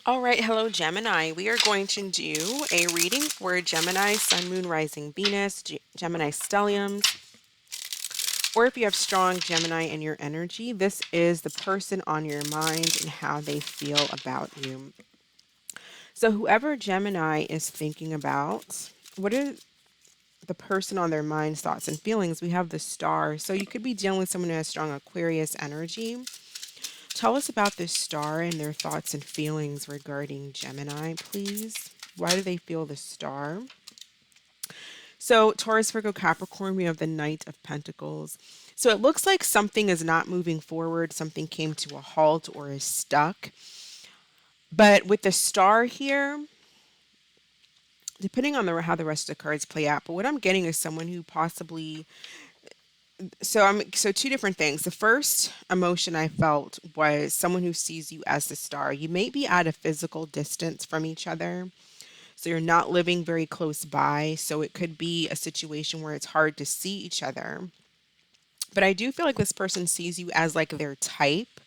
All right, hello Gemini. We are going to do a reading for Gemini, Sun, Moon, Rising, Venus, Gemini stelliums, or if you have strong Gemini in your energy, this is the person on your mind and how they feel about you. So whoever Gemini is thinking about, what are the person on their mind's thoughts and feelings? We have the star. So you could be dealing with someone who has strong Aquarius energy. Tell us about this star and their thoughts and feelings regarding Gemini, please. Why do they feel the star? So, Taurus, Virgo, Capricorn, we have the Knight of Pentacles. So, it looks like something is not moving forward, something came to a halt or is stuck. But with the star here, depending on how the rest of the cards play out, but what I'm getting is someone who possibly so two different things. The first emotion I felt was someone who sees you as the star. You may be at a physical distance from each other. So you're not living very close by. So it could be a situation where it's hard to see each other. But I do feel like this person sees you as like their type,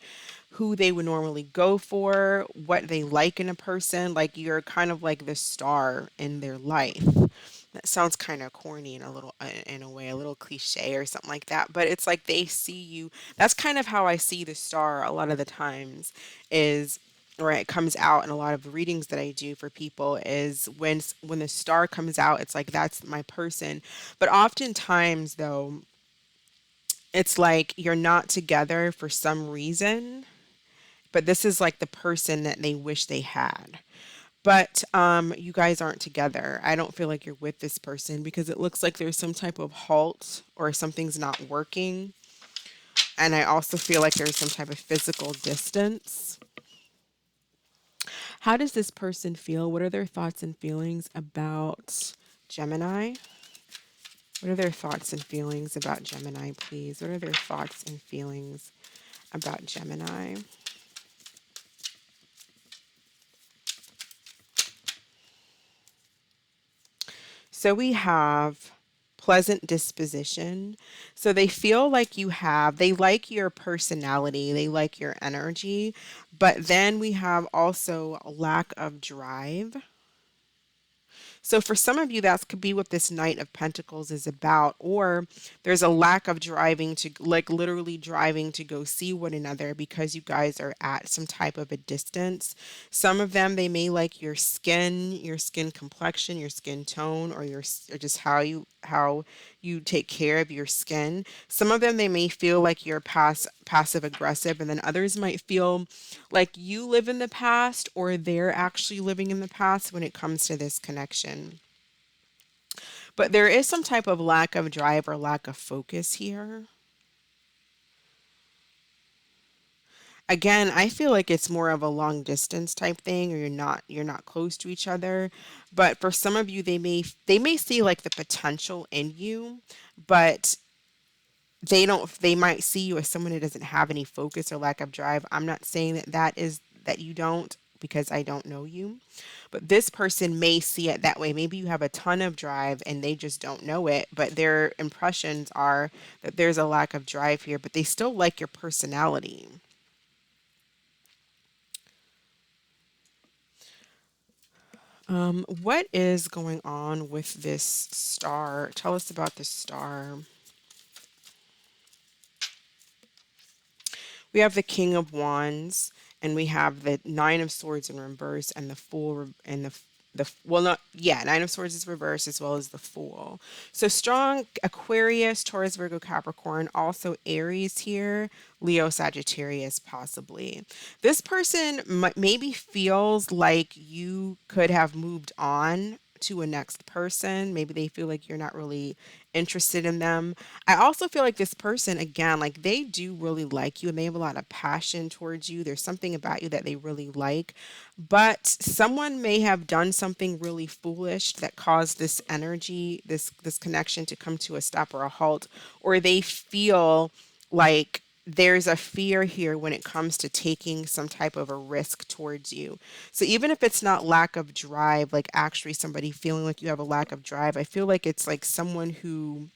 who they would normally go for, what they like in a person. Like you're kind of like the star in their life. That sounds kind of corny in a little, in a way, a little cliche or something like that. But it's like they see you. That's kind of how I see the star a lot of the times is, or it comes out in a lot of the readings that I do for people is when the star comes out, it's like that's my person. But oftentimes though, it's like you're not together for some reason, but this is like the person that they wish they had. But you guys aren't together. I don't feel like you're with this person because it looks like there's some type of halt or something's not working. And I also feel like there's some type of physical distance. How does this person feel? What are their thoughts and feelings about Gemini? What are their thoughts and feelings about Gemini, please? What are their thoughts and feelings about Gemini? So we have pleasant disposition. So they feel like they like your personality, they like your energy, but then we have also a lack of drive. So for some of you, that could be what this Knight of Pentacles is about, or there's a lack of driving to, like literally driving to go see one another because you guys are at some type of a distance. Some of them, they may like your skin complexion, your skin tone, or just how you take care of your skin. Some of them, they may feel like you're passive aggressive, and then others might feel like you live in the past or they're actually living in the past when it comes to this connection. But there is some type of lack of drive or lack of focus here. Again, I feel like it's more of a long distance type thing, or you're not close to each other. But for some of you, they may see like the potential in you, but they might see you as someone who doesn't have any focus or lack of drive. I'm not saying that you don't, because I don't know you, but this person may see it that way. Maybe you have a ton of drive and they just don't know it, but their impressions are that there's a lack of drive here, but they still like your personality. What is going on with this star? Tell us about this star. We have the King of Wands, and we have the Nine of Swords in reverse, and the Fool, and the well, not yeah, Nine of Swords is reversed as well as the Fool. So strong Aquarius, Taurus, Virgo, Capricorn, also Aries here, Leo, Sagittarius, possibly. This person maybe feels like you could have moved on to a next person. Maybe they feel like you're not really interested in them. I also feel like this person, again, like they do really like you and they have a lot of passion towards you. There's something about you that they really like, but someone may have done something really foolish that caused this energy, this connection to come to a stop or a halt, or they feel like there's a fear here when it comes to taking some type of a risk towards you. So even if it's not lack of drive, like actually somebody feeling like you have a lack of drive, I feel like it's like someone who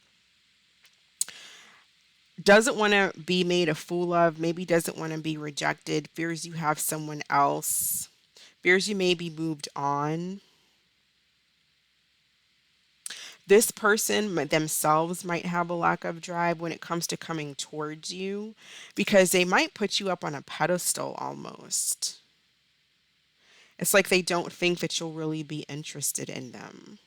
doesn't want to be made a fool of, maybe doesn't want to be rejected, fears you have someone else, Fears you may be moved on. This person themselves might have a lack of drive when it comes to coming towards you because they might put you up on a pedestal almost. It's like they don't think that you'll really be interested in them.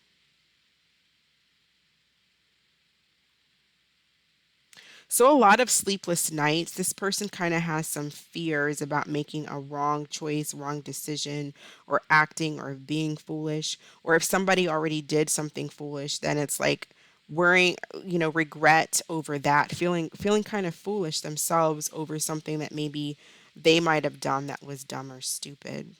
So, a lot of sleepless nights. This person kind of has some fears about making a wrong choice, wrong decision, or acting or being foolish. Or if somebody already did something foolish, then it's like worrying, regret over that, feeling kind of foolish themselves over something that maybe they might have done that was dumb or stupid.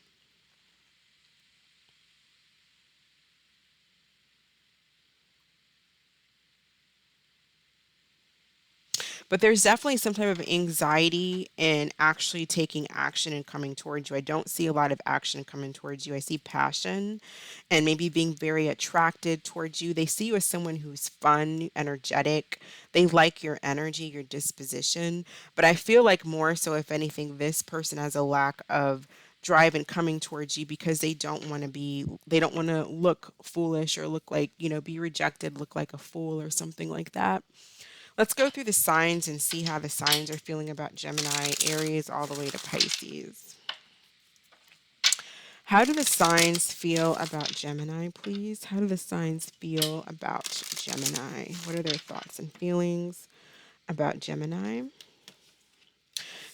But there's definitely some type of anxiety in actually taking action and coming towards you. I don't see a lot of action coming towards you. I see passion and maybe being very attracted towards you. They see you as someone who's fun, energetic. They like your energy, your disposition. But I feel like more so, if anything, this person has a lack of drive and coming towards you because they don't want to look foolish or look like, be rejected, look like a fool or something like that. Let's go through the signs and see how the signs are feeling about Gemini, Aries, all the way to Pisces. How do the signs feel about Gemini, please? How do the signs feel about Gemini? What are their thoughts and feelings about Gemini?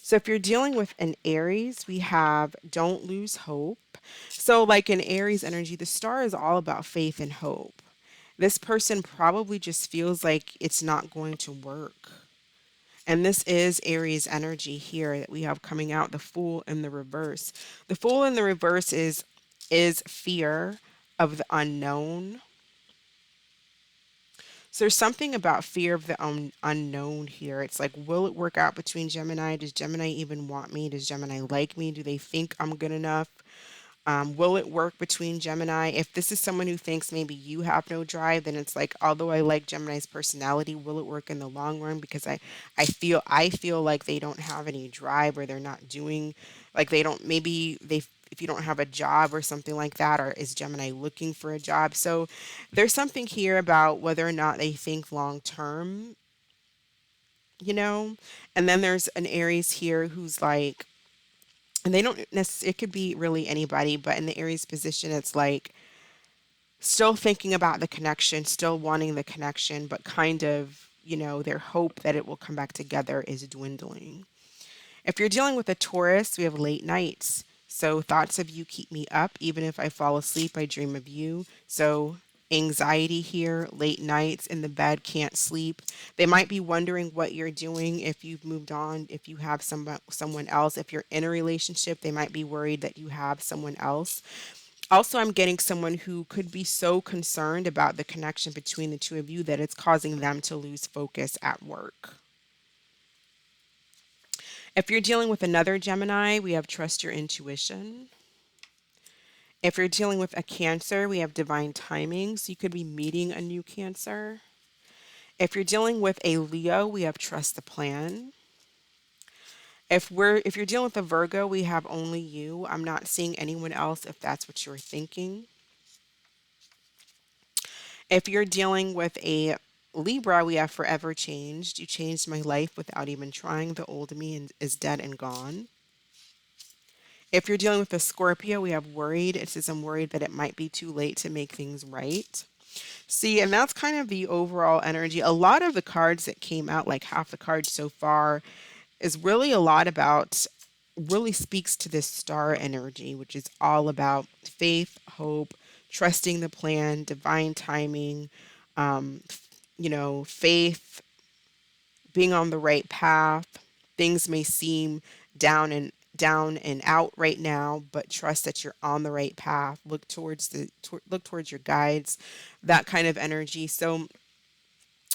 So, if you're dealing with an Aries, we have don't lose hope. So, like in Aries energy, the star is all about faith and hope. This person probably just feels like it's not going to work. And this is Aries energy here that we have coming out, the Fool in the reverse. The Fool in the reverse is fear of the unknown. So there's something about fear of the unknown here. It's like, will it work out between Gemini? Does Gemini even want me? Does Gemini like me? Do they think I'm good enough? Will it work between Gemini? If this is someone who thinks maybe you have no drive, then it's like, although I like Gemini's personality, will it work in the long run? Because I feel like they don't have any drive, or they're not doing, like they don't, maybe they, if you don't have a job or something like that, or is Gemini looking for a job? So there's something here about whether or not they think long term, you know? And then there's an Aries here who's like, and they don't necessarily, it could be really anybody, but in the Aries position, it's like still thinking about the connection, still wanting the connection, but kind of, their hope that it will come back together is dwindling. If you're dealing with a Taurus, we have late nights. So thoughts of you keep me up. Even if I fall asleep, I dream of you. So anxiety here, late nights in the bed, can't sleep. They might be wondering what you're doing, if you've moved on, if you have someone else. If you're in a relationship, they might be worried that you have someone else. Also, I'm getting someone who could be so concerned about the connection between the two of you that it's causing them to lose focus at work. If you're dealing with another Gemini, we have trust your intuition. If you're dealing with a Cancer, we have divine timing. So you could be meeting a new Cancer. If you're dealing with a Leo, we have trust the plan. If you're dealing with a Virgo, we have only you. I'm not seeing anyone else if that's what you're thinking. If you're dealing with a Libra, we have forever changed. You changed my life without even trying. The old me is dead and gone. If you're dealing with a Scorpio, we have worried. It says, I'm worried that it might be too late to make things right. See, and that's kind of the overall energy. A lot of the cards that came out, like half the cards so far, is really a lot about, really speaks to this star energy, which is all about faith, hope, trusting the plan, divine timing, um, faith, being on the right path. Things may seem down and out right now, but trust that you're on the right path. Look towards your guides, that kind of energy. So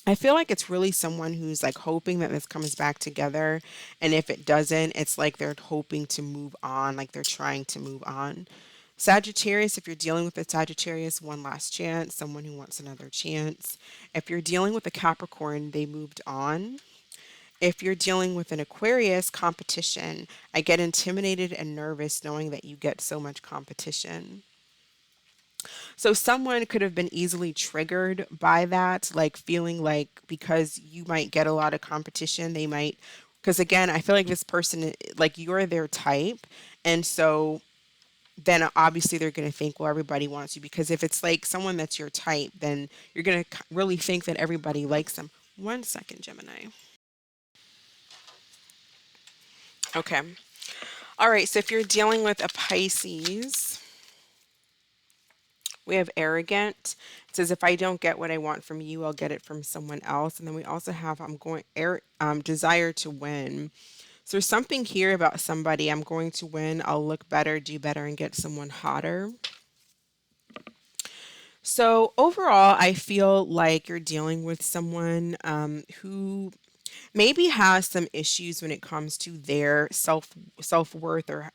I feel like it's really someone who's like hoping that this comes back together, and if it doesn't, it's like they're hoping to move on, like they're trying to move on. Sagittarius, if you're dealing with a Sagittarius, one last chance, someone who wants another chance. If you're dealing with a Capricorn, they moved on. If you're dealing with an Aquarius, competition. I get intimidated and nervous knowing that you get so much competition. So someone could have been easily triggered by that, like feeling like because you might get a lot of competition, they might, because again, I feel like this person, like you're their type. And so then obviously they're going to think, well, everybody wants you. Because if it's like someone that's your type, then you're going to really think that everybody likes them. One second, Gemini. Okay. All right. So if you're dealing with a Pisces, we have arrogant. It says, if I don't get what I want from you, I'll get it from someone else. And then we also have, desire to win. So there's something here about somebody. I'm going to win. I'll look better, do better, and get someone hotter. So overall, I feel like you're dealing with someone who maybe has some issues when it comes to their self worth, or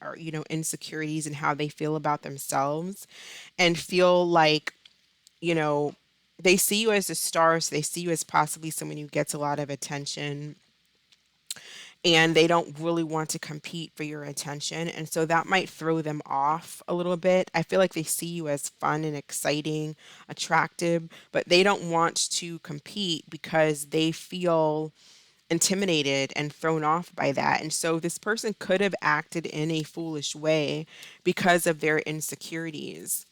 insecurities and how they feel about themselves, and feel like you know they see you as a star, so they see you as possibly someone who gets a lot of attention, and they don't really want to compete for your attention. And so that might throw them off a little bit. I feel like they see you as fun and exciting, attractive, but they don't want to compete because they feel intimidated and thrown off by that. And so this person could have acted in a foolish way because of their insecurities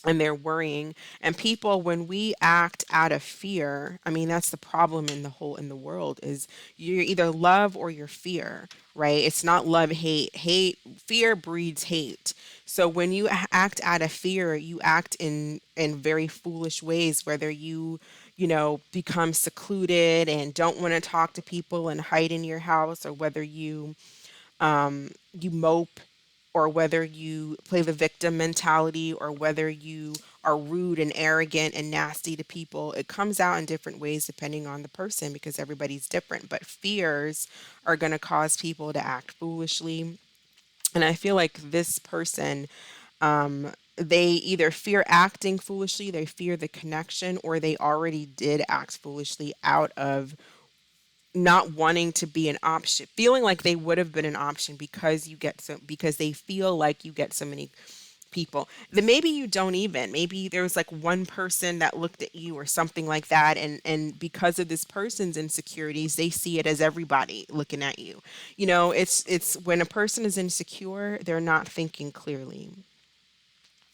and they're worrying. And people, when we act out of fear, I mean, that's the problem in the world, is you're either love or you're fear, right? It's not love, fear breeds hate. So when you act out of fear, you act in very foolish ways, whether become secluded and don't want to talk to people and hide in your house, or whether you mope, or whether you play the victim mentality, or whether you are rude and arrogant and nasty to people. It comes out in different ways depending on the person, because everybody's different. But fears are going to cause people to act foolishly. And I feel like this person, they either fear acting foolishly, they fear the connection, or they already did act foolishly out of not wanting to be an option, feeling like they would have been an option because they feel like you get so many people. Then maybe you don't even. Maybe there was like one person that looked at you or something like that, and because of this person's insecurities, they see it as everybody looking at you. It's when a person is insecure, they're not thinking clearly.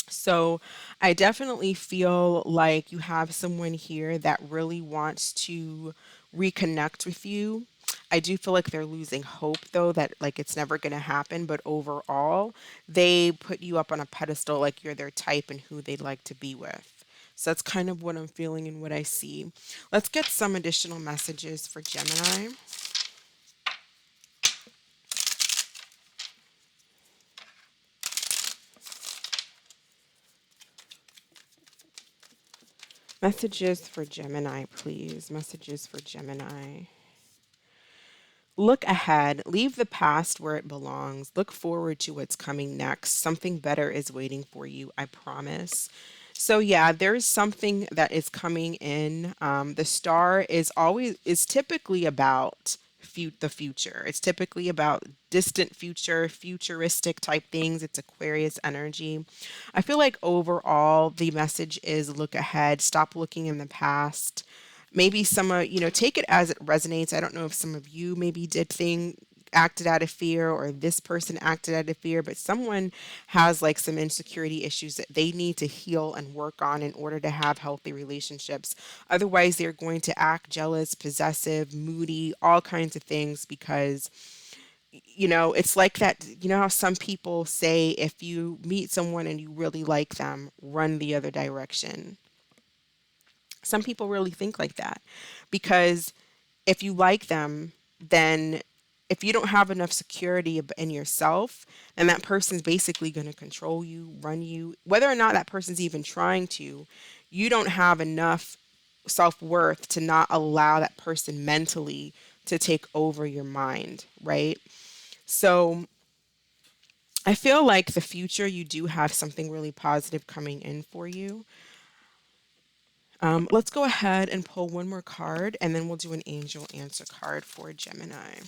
So I definitely feel like you have someone here that really wants to reconnect with you. I do feel like they're losing hope though, that like it's never going to happen, but overall, they put you up on a pedestal like you're their type and who they'd like to be with. So that's kind of what I'm feeling and what I see. Let's get some additional messages for Gemini. Messages for Gemini, please. Messages for Gemini. Look ahead, leave the past where it belongs. Look forward to what's coming next. Something better is waiting for you, I promise. So yeah, there's something that is coming in. The star is typically about the future. It's typically about distant future, futuristic type things. It's Aquarius energy. I feel like overall the message is look ahead, stop looking in the past. Maybe take it as it resonates. I don't know if some of you maybe acted out of fear, or this person acted out of fear, but someone has like some insecurity issues that they need to heal and work on in order to have healthy relationships. Otherwise, they're going to act jealous, possessive, moody, all kinds of things, because it's like that. You know how some people say if you meet someone and you really like them, run the other direction. Some people really think like that, because if you like them, then if you don't have enough security in yourself, then that person's basically going to control you, run you, whether or not that person's even trying to. You don't have enough self-worth to not allow that person mentally to take over your mind, right? So I feel like the future, you do have something really positive coming in for you. Let's go ahead and pull one more card, and then we'll do an angel answer card for Gemini.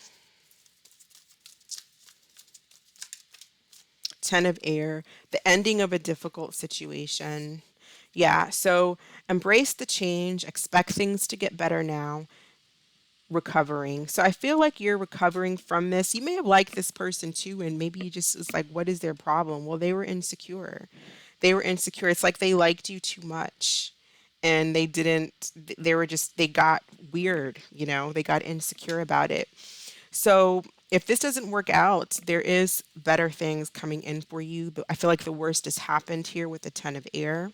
Ten of Air, the ending of a difficult situation. Yeah, so embrace the change, expect things to get better now. Recovering. So I feel like you're recovering from this. You may have liked this person too, and maybe you just was like, what is their problem? Well, they were insecure. They were insecure. It's like they liked you too much and they didn't, they were just, they got weird, they got insecure about it. So if this doesn't work out, there is better things coming in for you. I feel like the worst has happened here with the Ten of Air.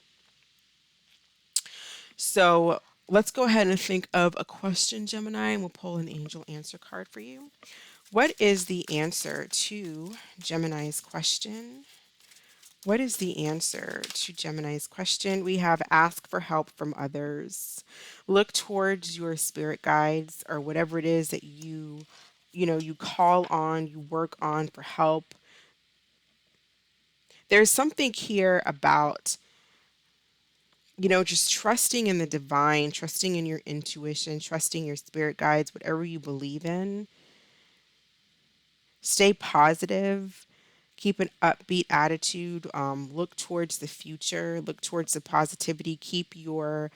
So let's go ahead and think of a question, Gemini, and we'll pull an angel answer card for you. What is the answer to Gemini's question? What is the answer to Gemini's question? We have ask for help from others. Look towards your spirit guides or whatever it is that you call on, you work on for help. There's something here about just trusting in the divine, trusting in your intuition, trusting your spirit guides, whatever you believe in. Stay positive, keep an upbeat attitude, look towards the future, look towards the positivity, keep your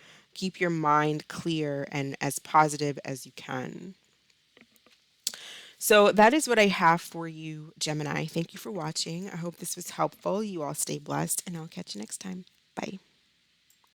mind clear and as positive as you can. So that is what I have for you, Gemini. Thank you for watching. I hope this was helpful. You all stay blessed, and I'll catch you next time. Bye.